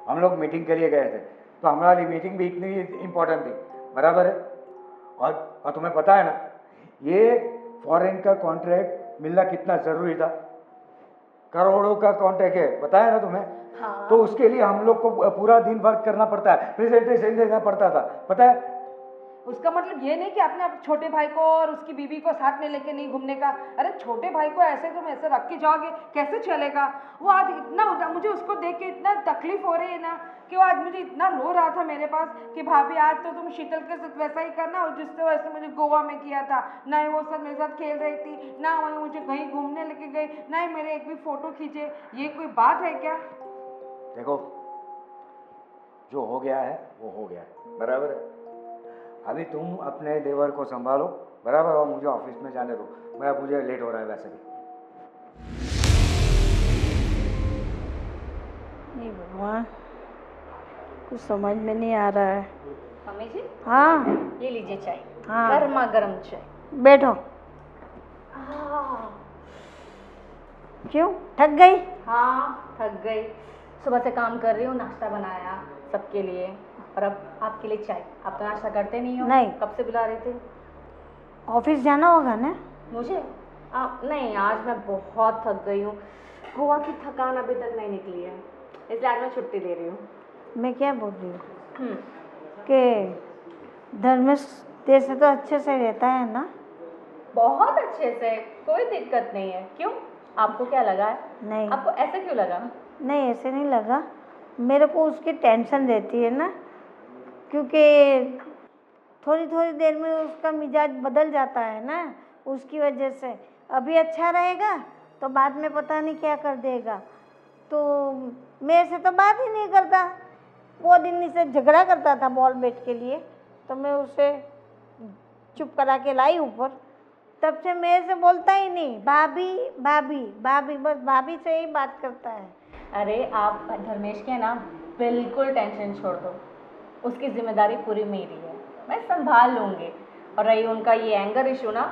हम लोग मीटिंग के लिए गए थे, तो हमारी मीटिंग भी इतनी इम्पोर्टेंट थी, बराबर है। और और तुम्हें पता है ना ये फॉरेन का कॉन्ट्रैक्ट मिलना कितना ज़रूरी था, करोड़ों का कॉन्ट्रैक्ट है, पता है ना तुम्हें। हाँ। तो उसके लिए हम लोग को पूरा दिन वर्क करना पड़ता है, प्रेजेंटेशन देना पड़ता था, पता है। उसका मतलब ये नहीं कि आपने अपने छोटे भाई को और उसकी बीवी को साथ में लेके नहीं घूमने का। अरे छोटे भाई को ऐसे तुम ऐसे रख के जाओगे, कैसे चलेगा। वो आज इतना मुझे उसको देख के इतना तकलीफ हो रही है ना कि वो आज मुझे इतना रो रहा था मेरे पास कि भाभी आज तो तुम शीतल के साथ वैसा ही करना और जिससे वैसे मुझे गोवा में किया था। ना ही वो सब मेरे साथ खेल रही थी, ना वही मुझे कहीं घूमने लेके गई, ना ही मेरे एक भी फोटो खींचे। ये कोई बात है क्या? देखो जो हो गया है वो हो गया है, बराबर है। अभी तुम अपने देवर को संभालो, बराबर, और मुझे ऑफिस में जाने दो, मुझे लेट हो रहा है वैसे भी। नहीं भगवान, कुछ समझ में नहीं आ रहा है। मम्मी जी हाँ ये लीजिए चाय, हाँ। गर्मा गर्म चाय। बैठो। क्यों थक गई? हाँ थक गई, सुबह से काम कर रही हूँ, नाश्ता बनाया सबके लिए और अब आपके लिए चाय। आप तो नाश्ता करते नहीं हो। नहीं। कब से बुला रहे थे? ऑफिस जाना होगा ना? मुझे नहीं, आज मैं बहुत थक गई हूँ, गोवा की थकान अभी तक नहीं निकली है, इसलिए आज मैं छुट्टी ले रही हूँ। मैं क्या बोल रही हूँ कि धर्मेश तेरे से तो अच्छे से रहता है ना? बहुत अच्छे से, कोई दिक्कत नहीं है। क्यों, आपको क्या लगा है? नहीं आपको ऐसे क्यों लगा? नहीं, ऐसे नहीं लगा। मेरे को उसकी टेंशन रहती है ना, क्योंकि थोड़ी थोड़ी देर में उसका मिजाज बदल जाता है ना, उसकी वजह से। अभी अच्छा रहेगा तो बाद में पता नहीं क्या कर देगा। तो मेरे से तो बात ही नहीं करता। वो दिन से झगड़ा करता था बॉल बैट के लिए, तो मैं उसे चुप करा के लाई ऊपर। तब से मेरे से बोलता ही नहीं, भाभी भाभी भाभी, बस भाभी से ही बात करता है। अरे आप धर्मेश के ना बिल्कुल टेंशन छोड़ दो, उसकी जिम्मेदारी पूरी मेरी है, मैं संभाल लूँगी। और रही उनका ये एंगर इशू ना,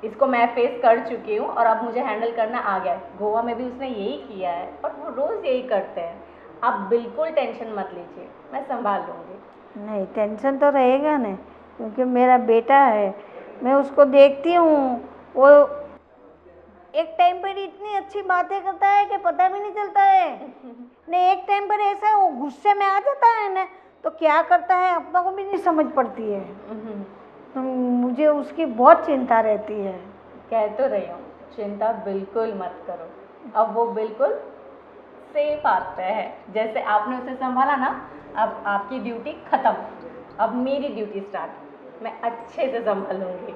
इसको मैं फेस कर चुकी हूँ और अब मुझे हैंडल करना आ गया है। गोवा में भी उसने यही किया है और वो रोज़ यही करते हैं। आप बिल्कुल टेंशन मत लीजिए, मैं संभाल लूँगी। नहीं, टेंशन तो रहेगा ना, क्योंकि मेरा बेटा है, मैं उसको देखती हूँ, वो एक टाइम पर इतनी अच्छी बातें करता है कि पता भी नहीं चलता है। नहीं, एक टाइम पर ऐसा वो गुस्से में आ जाता है ना, तो क्या करता है अपनों को भी नहीं समझ पड़ती है। तो मुझे उसकी बहुत चिंता रहती है। कह तो रही हूँ, चिंता बिल्कुल मत करो, अब वो बिल्कुल सेफ आता है। जैसे आपने उसे संभाला ना, अब आपकी ड्यूटी ख़त्म, अब मेरी ड्यूटी स्टार्ट, मैं अच्छे से संभालूंगी।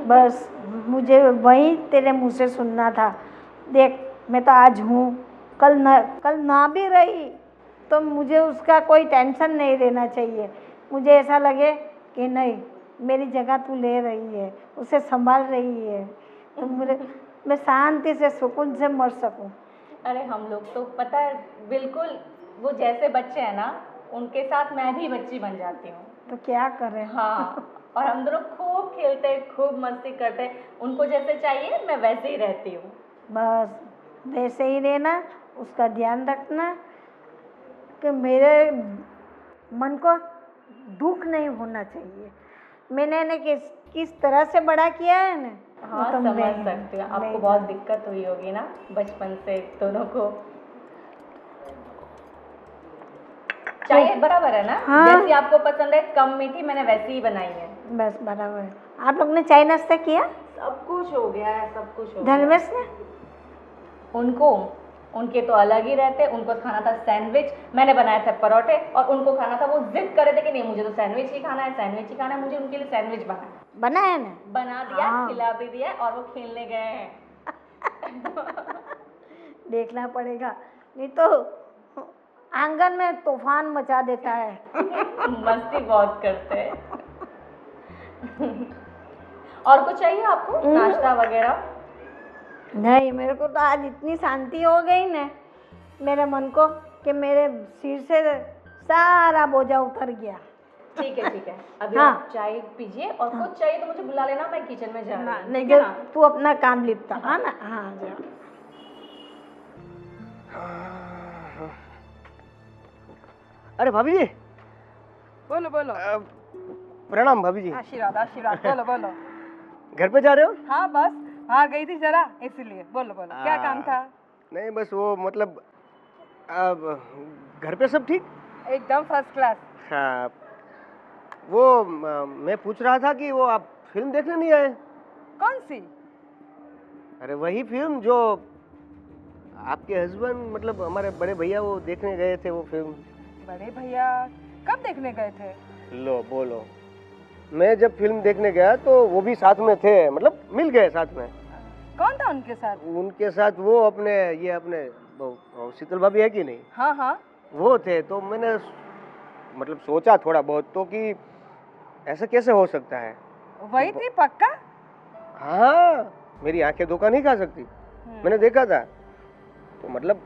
बस मुझे वही तेरे मुँह से सुनना था। देख, मैं तो आज हूँ, कल ना भी रही तो मुझे उसका कोई टेंशन नहीं रहना चाहिए। मुझे ऐसा लगे कि नहीं, मेरी जगह तू ले रही है, उसे संभाल रही है, तो मैं शांति से सुकून से मर सकूं। अरे हम लोग तो पता है बिल्कुल वो जैसे बच्चे हैं ना, उनके साथ मैं भी बच्ची बन जाती हूँ। तो क्या करें। हाँ, और हम दोनों खूब खेलते हैं, खूब मस्ती करते हैं, उनको जैसे चाहिए मैं वैसे ही रहती हूँ। बस वैसे ही रहना, उसका ध्यान रखना कि मेरे मन को दुख नहीं होना चाहिए। मैंने ना किस तरह से बड़ा किया है ना। हाँ तो समझ मैं- सकती हूँ, मैं आपको बहुत दिक्कत हुई होगी ना बचपन से दोनों को। चाय बराबर है ना? हाँ। जैसी आपको पसंद है, कम मीठी, मैंने वैसी ही बनाई है। बस बराबर है। आप लोग ने चाय नाश्ता किया? सब कुछ हो गया है, सब कुछ हो गया। धर्मेश ने? उनके तो अलग ही रहते। उनको खाना था सैंडविच, मैंने बनाए थे परोठे, और उनको खाना था, वो जिद कर रहे थे कि नहीं मुझे तो सैंडविच ही खाना है, सैंडविच ही खाना है। मुझे उनके लिए सैंडविच बना है ना? बना दिया, हाँ। खिला भी दिया, और वो खेलने गए हैं। देखना पड़ेगा, नहीं तो आंगन में तूफान मचा देता है। मस्ती बहुत करते हैं। और कुछ चाहिए आपको, नाश्ता वगैरह? नहीं, मेरे को तो आज इतनी शांति हो गई ना मेरे मन को कि मेरे सिर से सारा बोझा उतर गया। ठीक है, अभी हाँ। आप चाय पीजिए, और कुछ चाहिए तो मुझे बुला लेना, मैं किचन में जा रही हूँ। नहीं, ठीक है जो ना? तू अपना काम लिपटा। हाँ ना? हाँ जा। अरे भाभी जी, बोलो बोलो। प्रणाम भाभी जी। आशीर्वाद आशीर्वाद। बोलो बोलो। घर पे जा रहे हो? हाँ बस बाहर गई थी जरा इसीलिए। बोलो बोलो क्या काम था? नहीं बस वो मतलब घर पे सब ठीक? एकदम फर्स्ट क्लास। हाँ वो मैं पूछ रहा था कि वो आप फिल्म देखने नहीं आए? कौन सी? अरे वही फिल्म जो आपके हस्बैंड मतलब हमारे बड़े भैया वो देखने गए थे वो फिल्म। बड़े भैया कब देखने गए थे? लो बोलो। मैं जब फिल्म देखने गया तो वो भी साथ में थे, मतलब मिल गए साथ में। कौन था उनके साथ? उनके साथ वो अपने वो शीतल भाभी है कि नहीं? हाँ हाँ वो थे। तो मैंने मतलब सोचा थोड़ा बहुत तो कि ऐसा कैसे हो सकता है। वही थी पक्का? हाँ मेरी आंखें धोखा नहीं खा सकती, मैंने देखा था। तो मतलब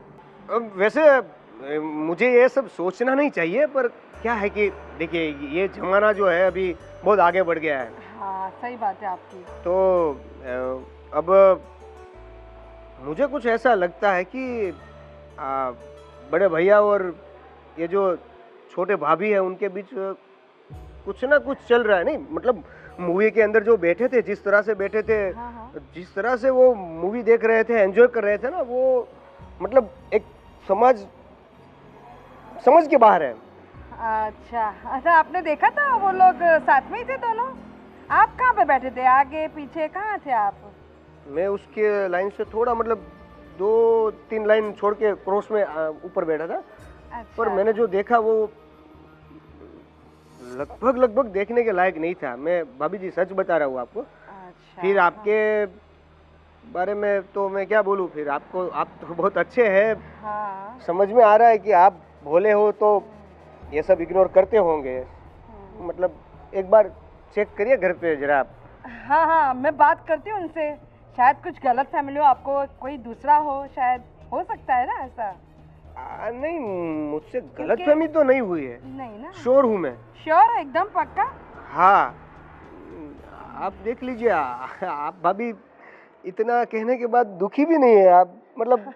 अब वैसे मुझे ये सब सोचना नहीं चाहिए, पर क्या है कि देखिए ये जमाना जो है अभी बहुत आगे बढ़ गया है। हाँ सही बात है आपकी। तो अब मुझे कुछ ऐसा लगता है कि बड़े भैया और ये जो छोटे भाभी है उनके बीच कुछ ना कुछ चल रहा है। नहीं मतलब मूवी के अंदर जो बैठे थे, जिस तरह से बैठे थे, जिस तरह से वो मूवी देख रहे थे, एंजॉय कर रहे थे ना, वो मतलब एक समझ के बाहर है। अच्छा अच्छा आपने देखा था वो लोग साथ में ही थे दोनों? आप कहाँ पे बैठे थे? आगे पीछे कहाँ थे आप? मैं उसके लाइन से थोड़ा मतलब 2-3 लाइन छोड़ के क्रॉस में ऊपर बैठा था। अच्छा। पर मैंने जो देखा वो लगभग देखने के लायक नहीं था। मैं भाभी जी सच बता रहा हूँ आपको। अच्छा। फिर आपके बारे में तो मैं क्या बोलूँ, फिर आप तो बहुत अच्छे हैं। हाँ। समझ में आ रहा है कि आप भोले हो तो ये सब इग्नोर करते होंगे। मतलब एक बार चेक करिए घर पे जरा आप। हाँ हाँ मैं बात करती हूँ उनसे। शायद कुछ गलत फैमिली हो, आपको कोई दूसरा हो, शायद हो सकता है ना ऐसा। नहीं मुझसे गलतफहमी तो नहीं हुई है। नहीं ना? श्योर हूँ मैं। श्योर एकदम पक्का? हाँ आप देख लीजिए। आप भाभी इतना कहने के बाद दुखी भी नहीं है आप, मतलब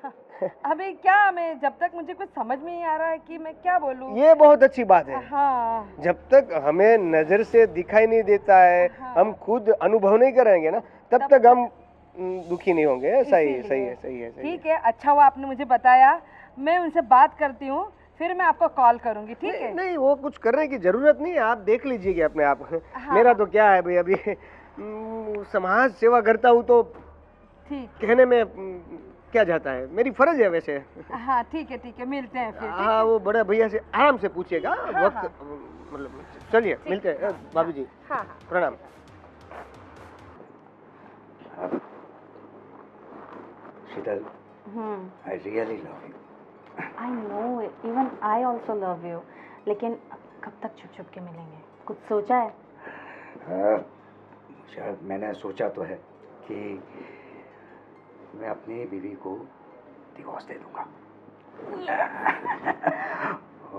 अभी क्या, मैं जब तक मुझे कुछ समझ में नहीं आ रहा है कि मैं क्या बोलूं। ये बहुत अच्छी बात है। हाँ। जब तक हमें नजर से दिखाई नहीं देता है, हाँ। हम खुद अनुभव नहीं करेंगे ना, तब तक हम दुखी नहीं होंगे। सही है। ठीक है, अच्छा हुआ आपने मुझे बताया। मैं उनसे बात करती हूँ, फिर मैं आपको कॉल करूंगी। ठीक है? नहीं वो कुछ करने की जरूरत नहीं है, आप देख लीजिएगा अपने आप। हाँ। मेरा तो क्या है भाई, अभी समाज सेवा करता हूँ तो ठीक कहने में क्या जाता है, मेरी फर्ज है वैसे। हाँ ठीक है मिलते हैं फिर। हाँ वो बड़े भैया से आराम से पूछिएगा। हाँ, वक्त मतलब चलिए मिलते हैं भाभी जी। हाँ प्रणाम। शीतल, I really love you. I know, even I also love you. लेकिन कब तक छुप छुप के मिलेंगे? कुछ सोचा है? मैंने सोचा तो है कि मैं अपनी बीवी को डिवोर्स दे दूंगा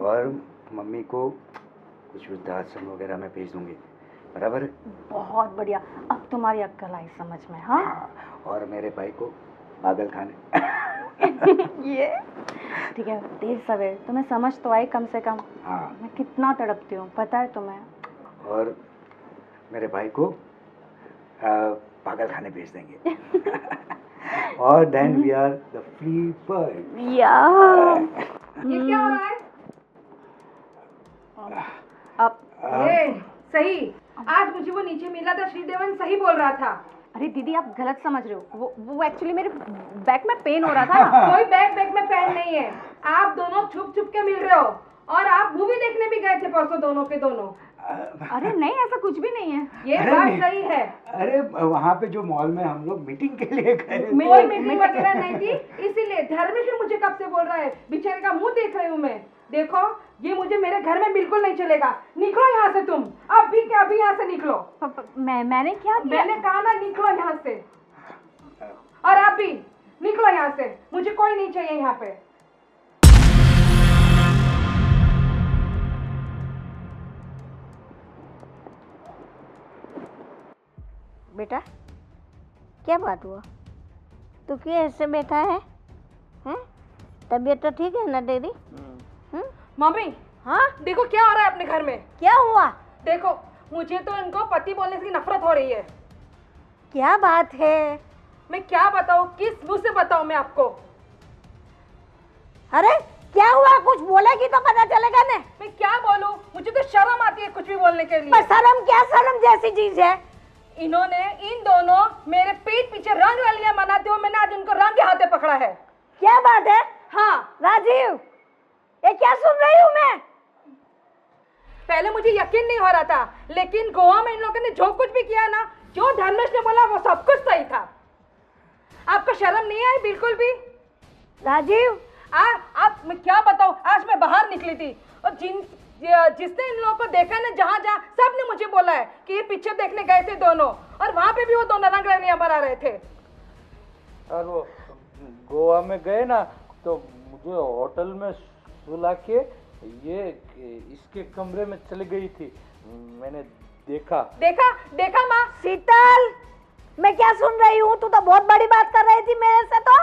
और मम्मी को कुछ वृद्धाश्रम वगैरह में भेज दूंगी। बराबर है? बहुत बढ़िया, अब तुम्हारी अक्ल आई समझ में। हाँ और मेरे भाई को पागल खाने ये ठीक है, देर सवेर तुम्हें समझ तो आई कम से कम। हाँ। मैं कितना तड़पती हूँ पता है तुम्हें। और मेरे भाई को पागल खाने भेज देंगे और then we are the free bird. या ये क्या हो रहा है? अब ये सही, आज मुझे वो नीचे मिला था, श्रीदेवन सही बोल रहा था। अरे दीदी आप गलत समझ रहे हो। वो एक्चुअली मेरे बैक में पेन हो रहा था। कोई बैक में पेन नहीं है। आप दोनों छुप छुप के मिल रहे हो और आप मूवी देखने भी गए थे परसों दोनों के दोनों। अरे नहीं, ऐसा कुछ भी नहीं है। ये बात सही है। अरे वहाँ पे जो मॉल में हम लोग मीटिंग के लिए गए थे। कोई मीटिंग वगैरह नहीं थी, इसीलिए धर्मेश भी मुझे कब से बोल रहा है, बेचारे का मुंह देख रही हूँ मैं। देखो ये मुझे मेरे घर में बिल्कुल नहीं चलेगा। निकलो यहाँ से तुम, अभी के अभी यहाँ से निकलो। मैंने क्या किया? मैंने कहा ना निकलो यहाँ से, और आप भी निकलो यहाँ से। मुझे कोई नहीं चाहिए यहाँ पे। बेटा क्या बात हुआ, तू क्यों ऐसे बैठा है? हैं? तबीयत तो ठीक है ना तेरी? मम्मी हाँ देखो क्या हो रहा है अपने घर में। क्या हुआ? देखो मुझे तो इनको पति बोलने की नफरत हो रही है। क्या बात है? मैं क्या बताऊँ, किस मुंह से बताऊँ मैं आपको? अरे क्या हुआ? कुछ बोलेगी तो पता चलेगा ना। मैं क्या बोलूँ, मुझे तो शर्म आती है कुछ भी बोलने के लिए। पर शर्म क्या, शर्म जैसी चीज है? इन्होंने इन दोनों मेरे पीठ पीछे रंग रलियां मनाते हुए मैंने आज उनको रंग के हाथे पकड़ा है। क्या बात है? हाँ राजीव, ये क्या सुन रही हूँ मैं? पहले मुझे यकीन नहीं हो रहा था, लेकिन गोवा में इन लोगों ने जो कुछ भी किया ना, जो धर्मेश ने बोला वो सब कुछ सही था। आपको शर्म नहीं आई बिल्कुल भी? राजीव, आप मैं क्या बताऊं, आज मैं बाहर निकली थी और जिसने इन लोगों को देखा ना, जहाँ जहाँ सब ने मुझे बोला है कि ये पिक्चर देखने गए थे दोनों, और वहाँ पे भी वो दोनों रंग रलियां बना रहे थे। और वो गोवा में गए ना, तो मुझे होटल में सुला के ये इसके कमरे में चली गई थी, मैंने देखा। देखा देखा माँ। शीतल, मैं क्या सुन रही हूँ? तू तो बहुत बड़ी बात कर रही थी मेरे से। तो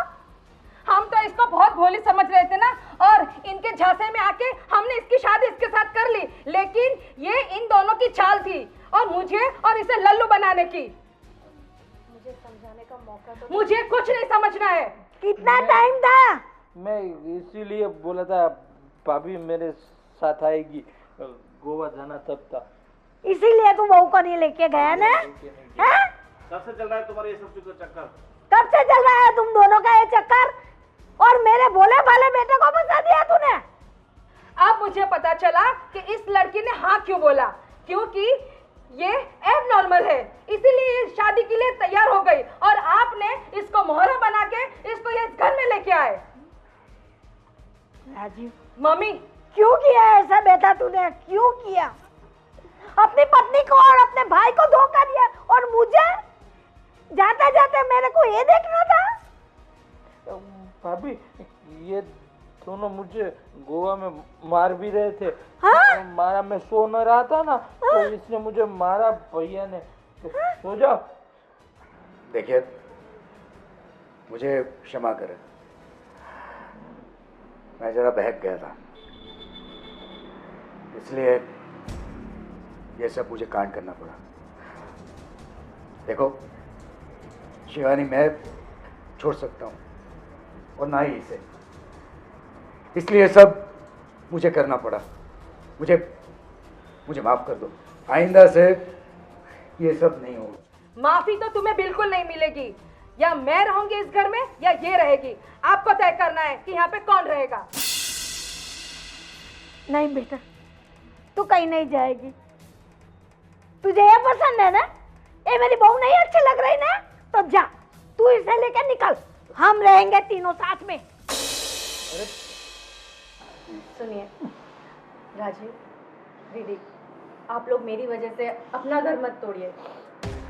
हम तो इसको बहुत भोली समझ रहे थे ना, और इनके झांसे में आके हमने इसकी शादी इसके साथ कर ली, लेकिन ये इन दोनों की चाल थी और मुझे और इसे लल्लू बनाने की। मुझे समझाने का मौका तो मुझे कुछ नहीं समझना है। कितना टाइम था? मैं इसीलिए बोला था भाभी मेरे साथ आएगी, गोवा जाना तब था। इसीलिए तू बहू को नहीं लेके गया ना? हैं? कब से चल रहा है तुम्हारा ये सब चक्कर? कब से चल रहा है तुम दोनों का ये चक्कर? और मेरे भोले भाले बेटे को फंसा दिया तूने। अब मुझे पता चला कि इस लड़की ने हाँ क्यों बोला, क्योंकि ये एबनॉर्मल है, इसीलिए ये शादी के लिए तैयार हो गई और आपने इसको मोहरा बना के इसको ये घर में लेके आए। राजीव, मम्मी क्यों किया ऐसा बेटा तूने? क्यों किया? अपनी पत्नी को और अपने भाई को धोखा दिया, और मुझे जाते जाते मेरे को ये देखना था। भाभी ये दोनों मुझे गोवा में मार भी रहे थे। हाँ? मारा, मैं सो न रहा था ना, तो इसने मुझे मारा भैया ने। तो सो जाओ। देखिए, मुझे क्षमा करें, मैं जरा बहक गया था, इसलिए ये सब मुझे कांड करना पड़ा। देखो शिवानी, मैं छोड़ सकता हूँ और ना ही इसे, इसलिए सब मुझे करना पड़ा। मुझे माफ कर दो, आइंदा से ये सब नहीं होगा। माफी तो तुम्हें बिल्कुल नहीं मिलेगी, या मैं रहूंगी इस घर में या ये रहेगी। आपको तय करना है कि यहाँ पे कौन रहेगा। नहीं बेटा, तू कहीं नहीं जाएगी। तुझे ये पसंद है ना? ये मेरी बहू नहीं अच्छी लग रही ना? तो जा, तू इसे लेकर निकल, हम रहेंगे तीनों साथ में। सुनिए राजीव, दीदी, आप लोग मेरी वजह से अपना घर मत तोड़िए।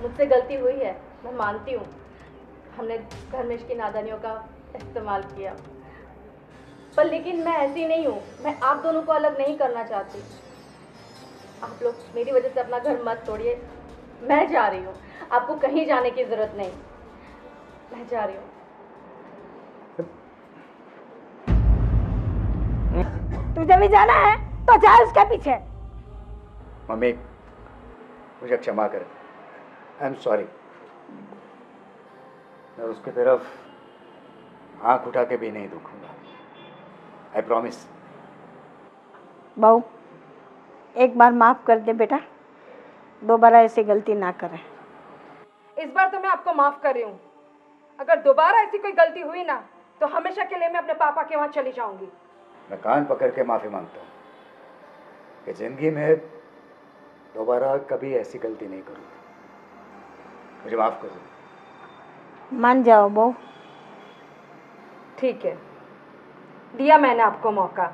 मुझसे गलती हुई है, मैं मानती हूँ। हमने धर्मेश की नादानियों का इस्तेमाल किया, पर लेकिन मैं ऐसी नहीं हूँ। मैं आप दोनों को अलग नहीं करना चाहती। आप लोग मेरी वजह से अपना घर मत तोड़िए। मैं जा रही हूँ, आपको कहीं जाने की ज़रूरत नहीं, मैं जा रही हूँ। तुझे भी जाना है तो जा उसके पीछे। मम्मी, मुझे क्षमा कर, आई एम सॉरी। मैं उसकी तरफ आंख उठा के भी नहीं देखूंगा, आई प्रॉमिस। बहू, एक बार माफ कर दे बेटा, दोबारा ऐसी गलती ना करे। इस बार तो मैं आपको माफ कर रही हूँ। अगर दोबारा ऐसी कोई गलती हुई ना, तो हमेशा के लिए मैं अपने पापा के वहाँ चली जाऊंगी। मैं कान पकड़ के माफ़ी मांगता हूँ कि ज़िंदगी में दोबारा कभी ऐसी गलती नहीं करूँगा। मुझे माफ़ कर दो। मान जाओ बहू। ठीक है, दिया मैंने आपको मौका।